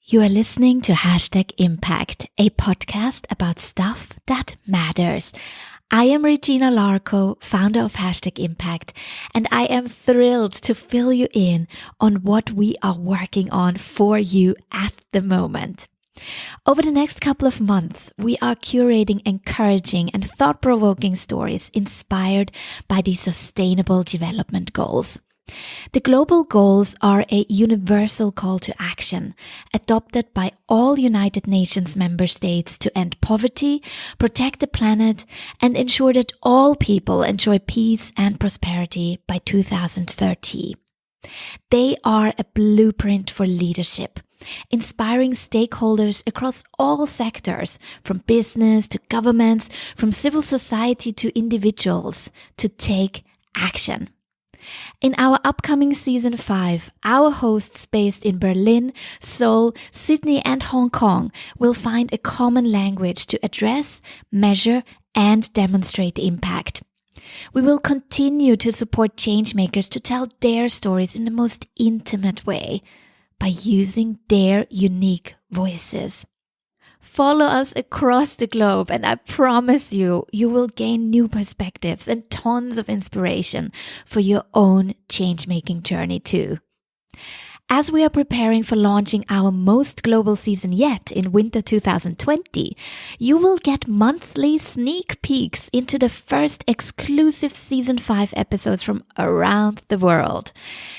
You are listening to Hashtag Impact, a podcast about stuff that matters. I am Regina Larco, founder of Hashtag Impact, and I am thrilled to fill you in on what we are working on for you at the moment. Over the next couple of months, we are curating encouraging and thought-provoking stories inspired by the Sustainable Development Goals. The global goals are a universal call to action, adopted by all United Nations member states to end poverty, protect the planet, and ensure that all people enjoy peace and prosperity by 2030. They are a blueprint for leadership, inspiring stakeholders across all sectors, from business to governments, from civil society to individuals, to take action. In our upcoming Season 5, our hosts based in Berlin, Seoul, Sydney and Hong Kong will find a common language to address, measure and demonstrate impact. We will continue to support changemakers to tell their stories in the most intimate way by using their unique voices. Follow us across the globe and I promise you will gain new perspectives and tons of inspiration for your own change-making journey too. As we are preparing for launching our most global season yet in winter 2020, you will get monthly sneak peeks into the first exclusive Season 5 episodes from around the world.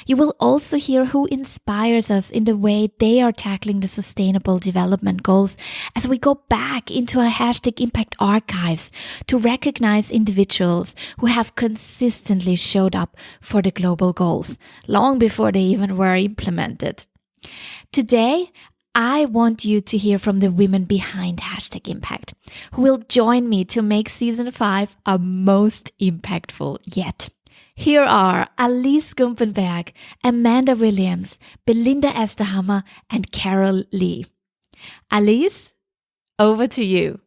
You will also hear who inspires us in the way they are tackling the Sustainable Development Goals as we go back into our Hashtag Impact archives to recognize individuals who have consistently showed up for the global goals, long before they even were implemented. Today, I want you to hear from the women behind Hashtag Impact, who will join me to make Season 5 our most impactful yet. Here are Alice Gumpenberg, Amanda Williams, Belinda Esterhammer, and Carol Lee. Alice, over to you.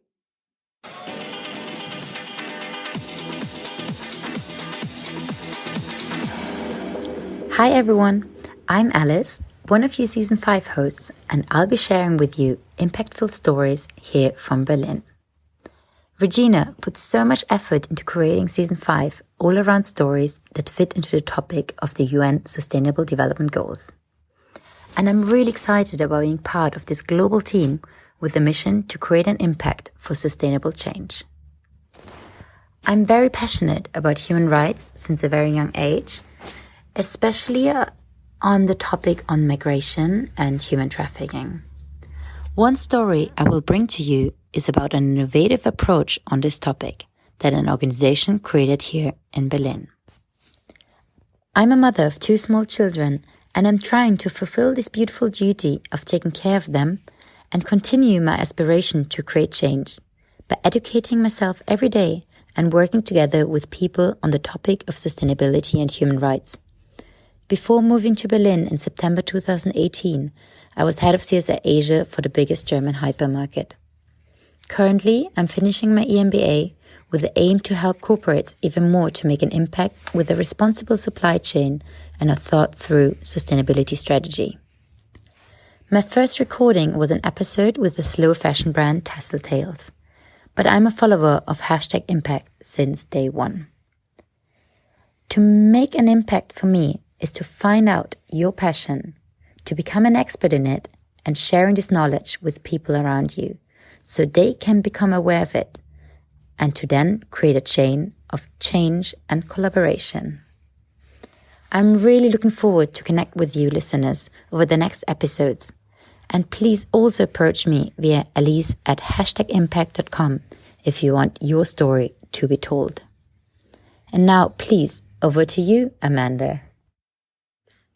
Hi everyone, I'm Alice, one of your Season 5 hosts, and I'll be sharing with you impactful stories here from Berlin. Regina put so much effort into creating Season 5 all around stories that fit into the topic of the UN Sustainable Development Goals. And I'm really excited about being part of this global team with a mission to create an impact for sustainable change. I'm very passionate about human rights since a very young age, especially on the topic on migration and human trafficking. One story I will bring to you is about an innovative approach on this topic that an organization created here in Berlin. I'm a mother of 2 small children and I'm trying to fulfill this beautiful duty of taking care of them and continue my aspiration to create change by educating myself every day and working together with people on the topic of sustainability and human rights. Before moving to Berlin in September 2018, I was head of CSR Asia for the biggest German hypermarket. Currently, I'm finishing my EMBA with the aim to help corporates even more to make an impact with a responsible supply chain and a thought-through sustainability strategy. My first recording was an episode with the slow fashion brand Tassel Tales, but I'm a follower of Hashtag Impact since day one. To make an impact for me is to find out your passion, to become an expert in it, and sharing this knowledge with people around you so they can become aware of it, and to then create a chain of change and collaboration. I'm really looking forward to connect with you listeners over the next episodes, and please also approach me via alice@hashtagimpact.com if you want your story to be told. And now, please, over to you, Amanda.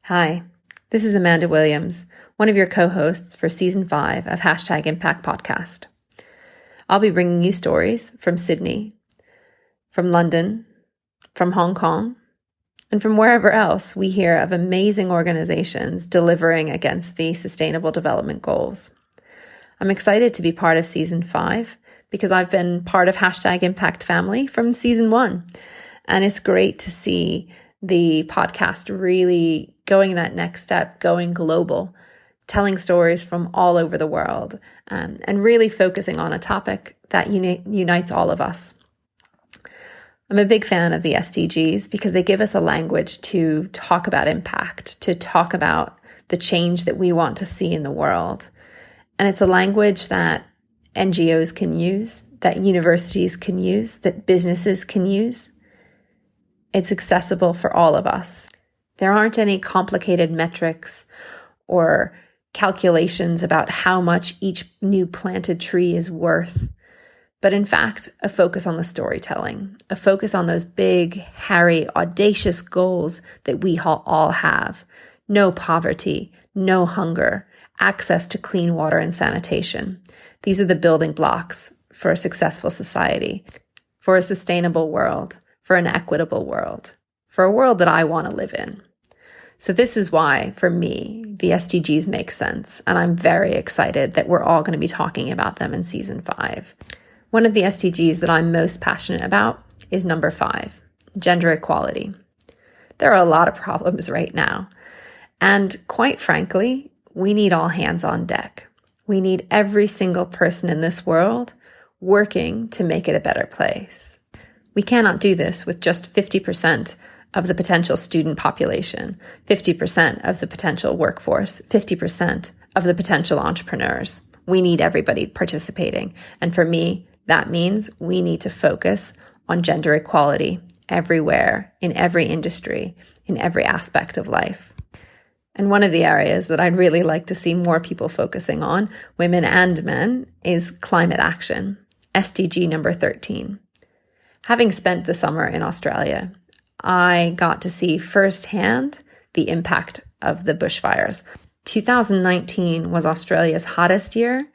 Hi, this is Amanda Williams, one of your co-hosts for Season 5 of Hashtag Impact Podcast. I'll be bringing you stories from Sydney, from London, from Hong Kong, and from wherever else we hear of amazing organizations delivering against the Sustainable Development Goals. I'm excited to be part of Season 5 because I've been part of Hashtag Impact family from Season 1. And it's great to see the podcast really going that next step, going global, telling stories from all over the world, and really focusing on a topic that unites all of us. I'm a big fan of the SDGs because they give us a language to talk about impact, to talk about the change that we want to see in the world. And it's a language that NGOs can use, that universities can use, that businesses can use. It's accessible for all of us. There aren't any complicated metrics or calculations about how much each new planted tree is worth, but in fact, a focus on the storytelling, a focus on those big, hairy, audacious goals that we all have. No poverty, no hunger, access to clean water and sanitation. These are the building blocks for a successful society, for a sustainable world, for an equitable world, for a world that I want to live in. So this is why, for me, the SDGs make sense, and I'm very excited that we're all going to be talking about them in season 5. One of the SDGs that I'm most passionate about is number 5, gender equality. There are a lot of problems right now, and quite frankly, we need all hands on deck. We need every single person in this world working to make it a better place. We cannot do this with just 50% of the potential student population, 50% of the potential workforce, 50% of the potential entrepreneurs. We need everybody participating. And for me, that means we need to focus on gender equality everywhere, in every industry, in every aspect of life. And one of the areas that I'd really like to see more people focusing on, women and men, is climate action, SDG number 13. Having spent the summer in Australia, I got to see firsthand the impact of the bushfires. 2019 was Australia's hottest year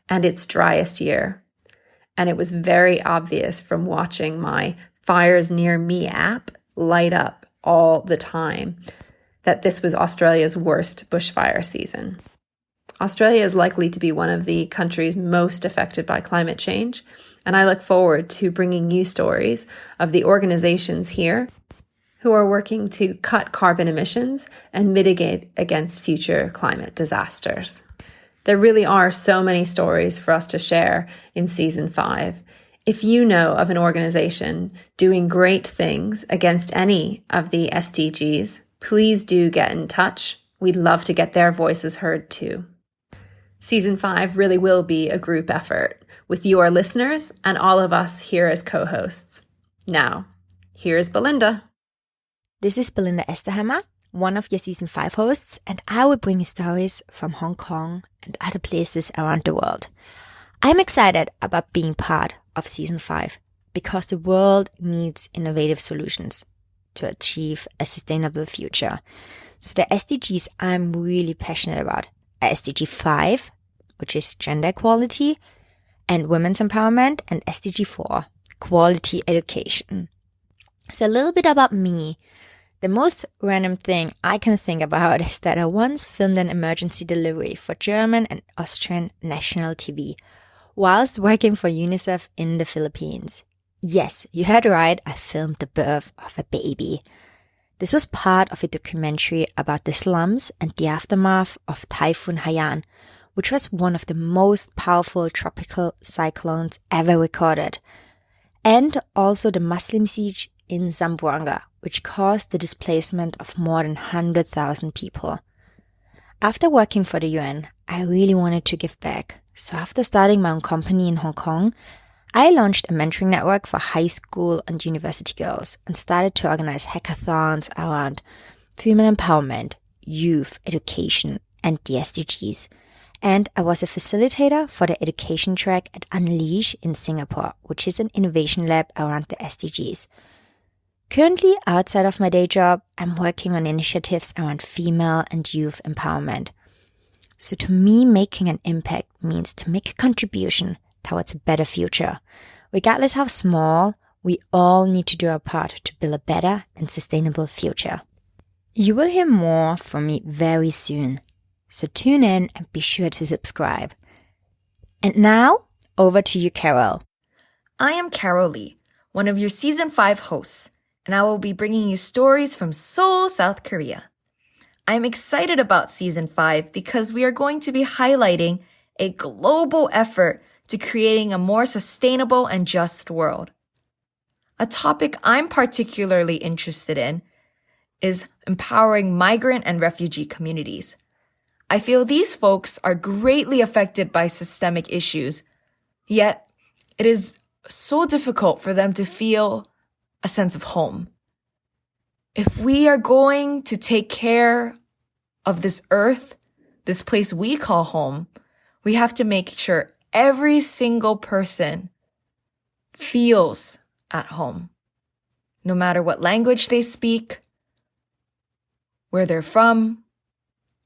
and its driest year. And it was very obvious from watching my Fires Near Me app light up all the time that this was Australia's worst bushfire season. Australia is likely to be one of the countries most affected by climate change, and I look forward to bringing you stories of the organizations here who are working to cut carbon emissions and mitigate against future climate disasters. There really are so many stories for us to share in season 5. If you know of an organization doing great things against any of the SDGs, please do get in touch. We'd love to get their voices heard too. Season 5 really will be a group effort with your listeners and all of us here as co-hosts. Now, here's Belinda. This is Belinda Esterhammer, one of your season 5 hosts, and I will bring you stories from Hong Kong and other places around the world. I'm excited about being part of season 5 because the world needs innovative solutions to achieve a sustainable future. So the SDGs I'm really passionate about are SDG 5, which is gender equality and women's empowerment, and SDG 4, quality education. So a little bit about me. The most random thing I can think about is that I once filmed an emergency delivery for German and Austrian national TV whilst working for UNICEF in the Philippines. Yes, you heard right, I filmed the birth of a baby. This was part of a documentary about the slums and the aftermath of Typhoon Haiyan, which was one of the most powerful tropical cyclones ever recorded, and also the Muslim siege in Zamboanga, which caused the displacement of more than 100,000 people. After working for the UN, I really wanted to give back. So after starting my own company in Hong Kong, I launched a mentoring network for high school and university girls and started to organize hackathons around female empowerment, youth, education, and the SDGs. And I was a facilitator for the education track at Unleash in Singapore, which is an innovation lab around the SDGs. Currently, outside of my day job, I'm working on initiatives around female and youth empowerment. So to me, making an impact means to make a contribution towards a better future. Regardless how small, we all need to do our part to build a better and sustainable future. You will hear more from me very soon. So tune in and be sure to subscribe. And now, over to you, Carol. I am Carol Lee, one of your Season 5 hosts, and I will be bringing you stories from Seoul, South Korea. I'm excited about Season 5 because we are going to be highlighting a global effort to creating a more sustainable and just world. A topic I'm particularly interested in is empowering migrant and refugee communities. I feel these folks are greatly affected by systemic issues, yet it is so difficult for them to feel a sense of home. If we are going to take care of this earth, this place we call home, we have to make sure every single person feels at home, no matter what language they speak, where they're from,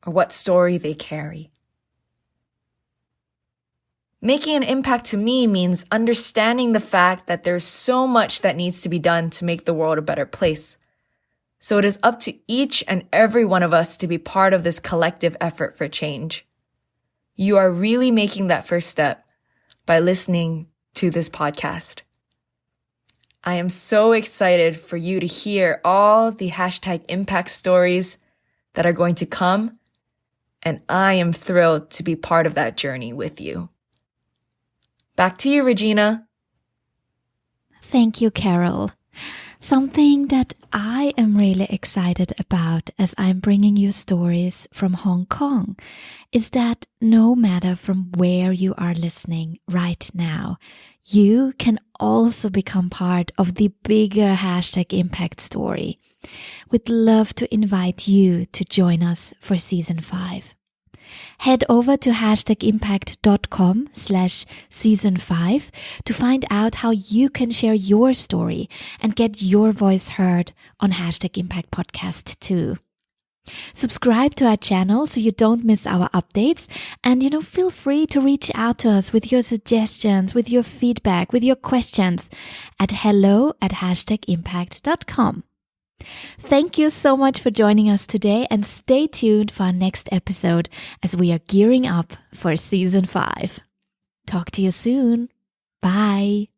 or what story they carry. Making an impact to me means understanding the fact that there's so much that needs to be done to make the world a better place. So it is up to each and every one of us to be part of this collective effort for change. You are really making that first step by listening to this podcast. I am so excited for you to hear all the #impact stories that are going to come, and I am thrilled to be part of that journey with you. Back to you, Regina. Thank you, Carol. Something that I am really excited about as I'm bringing you stories from Hong Kong is that no matter from where you are listening right now, you can also become part of the bigger #impact story. We'd love to invite you to join us for Season 5. Head over to #impact.com/season5 to find out how you can share your story and get your voice heard on #impact podcast too. Subscribe to our channel so you don't miss our updates, and feel free to reach out to us with your suggestions, with your feedback, with your questions at hello@impact.com. Thank you so much for joining us today, and stay tuned for our next episode as we are gearing up for Season 5. Talk to you soon. Bye.